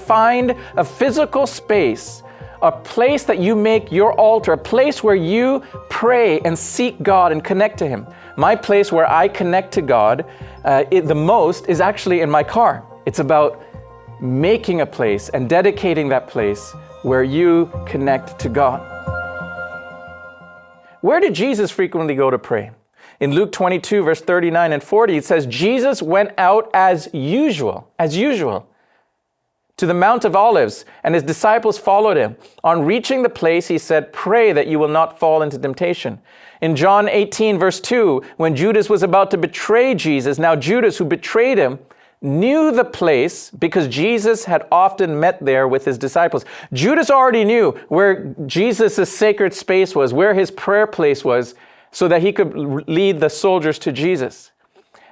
find a physical space, a place that you make your altar, a place where you pray and seek God and connect to Him. My place where I connect to God the most is actually in my car. It's about making a place and dedicating that place where you connect to God. Where did Jesus frequently go to pray? In Luke 22, verse 39 and 40, it says, Jesus went out as usual, to the Mount of Olives, and his disciples followed him. On reaching the place, he said, pray that you will not fall into temptation. In John 18, verse 2, when Judas was about to betray Jesus, now Judas, who betrayed him, knew the place because Jesus had often met there with his disciples. Judas already knew where Jesus' sacred space was, where his prayer place was, so that he could lead the soldiers to Jesus.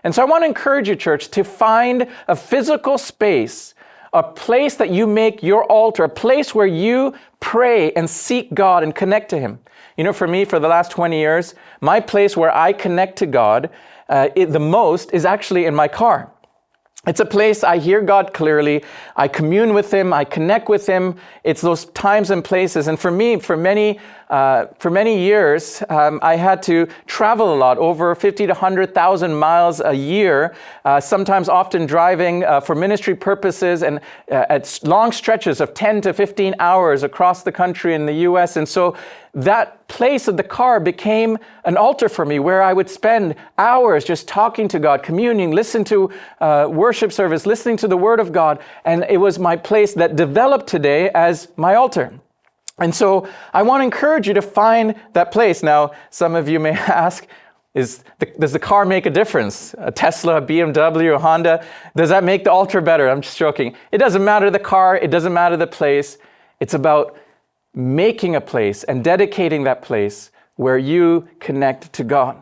And so I want to encourage you, church, to find a physical space, a place that you make your altar, a place where you pray and seek God and connect to Him. You know, for me, for the last 20 years, my place where I connect to God the most is actually in my car. It's a place I hear God clearly, I commune with Him, I connect with Him. It's those times and places. And for me, for many years, I had to travel a lot, over 50 to 100,000 miles a year, sometimes often driving for ministry purposes and at long stretches of 10 to 15 hours across the country in the U.S. And so that place of the car became an altar for me where I would spend hours just talking to God, communing, listening to worship service, listening to the Word of God. And it was my place that developed today as my altar. And so I want to encourage you to find that place. Now, some of you may ask, does the car make a difference? A Tesla, a BMW, a Honda, does that make the altar better? I'm just joking. It doesn't matter the car, it doesn't matter the place. It's about making a place and dedicating that place where you connect to God.